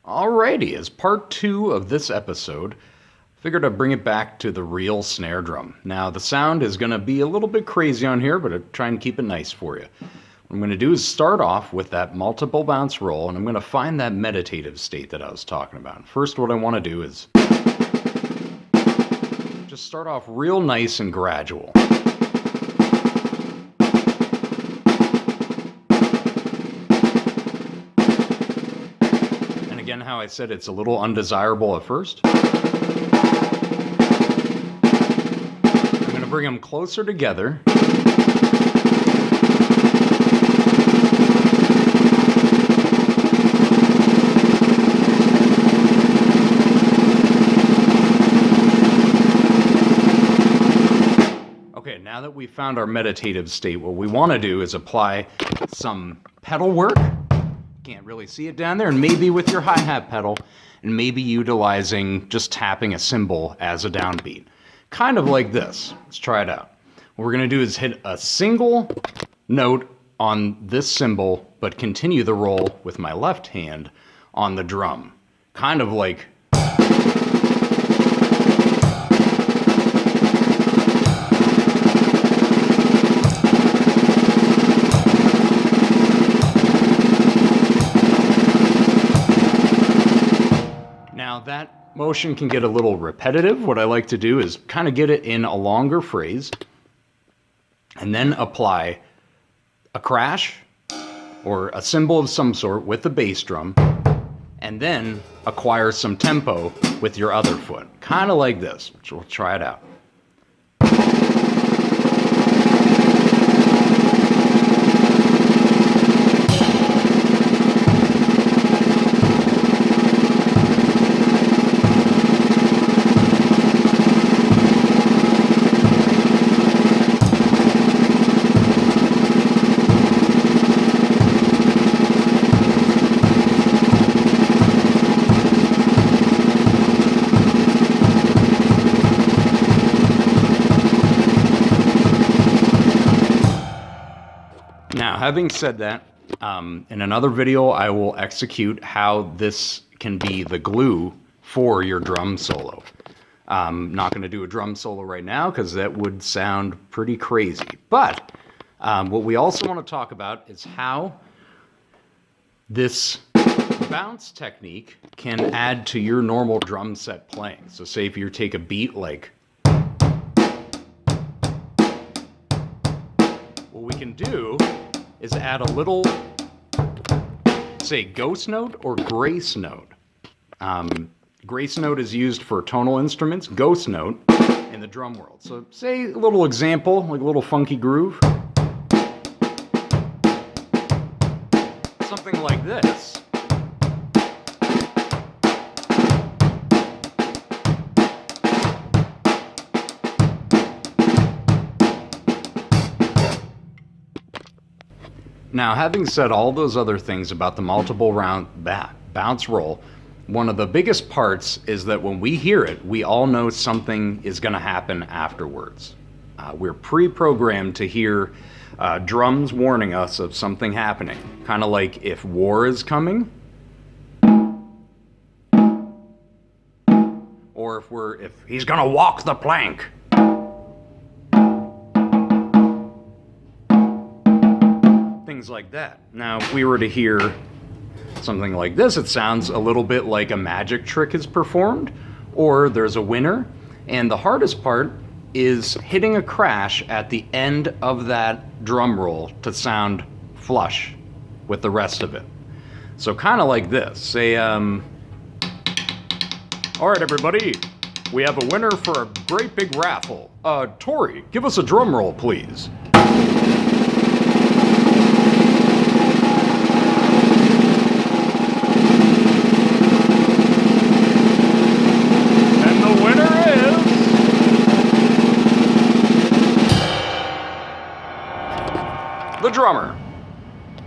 Alrighty, as part 2 of this episode, I figured I'd bring it back to the real snare drum. Now, the sound is going to be a little bit crazy on here, but I'll try and keep it nice for you. What I'm going to do is start off with that multiple bounce roll, and I'm going to find that meditative state that I was talking about. First, what I want to do is just start off real nice and gradual. Again, how I said it's a little undesirable at first. I'm going to bring them closer together. Okay, now that we've found our meditative state, what we want to do is apply some pedal work. Can't really see it down there, and maybe with your hi-hat pedal, and maybe utilizing just tapping a cymbal as a downbeat. Kind of like this. Let's try it out. What we're going to do is hit a single note on this cymbal, but continue the roll with my left hand on the drum. Kind of like... Now that motion can get a little repetitive. What I like to do is kind of get it in a longer phrase and then apply a crash or a cymbal of some sort with the bass drum and then acquire some tempo with your other foot. Kind of like this. So we'll try it out. Now, having said that, in another video I will execute how this can be the glue for your drum solo. I'm not going to do a drum solo right now because that would sound pretty crazy. But what we also want to talk about is how this bounce technique can add to your normal drum set playing. So say if you take a beat like... What we can do is add a little, say, ghost note or grace note. Grace note is used for tonal instruments, ghost note in the drum world. So say a little example, like a little funky groove. Something like this. Now, having said all those other things about the multiple round bounce roll, one of the biggest parts is that when we hear it, we all know something is going to happen afterwards. We're pre-programmed to hear drums warning us of something happening, kind of like if war is coming, or if he's going to walk the plank. Things like that. Now, if we were to hear something like this, it sounds a little bit like a magic trick is performed, or there's a winner, and the hardest part is hitting a crash at the end of that drum roll to sound flush with the rest of it. So kind of like this. Say, all right, everybody, we have a winner for a great big raffle. Tori, give us a drum roll, please. The drummer.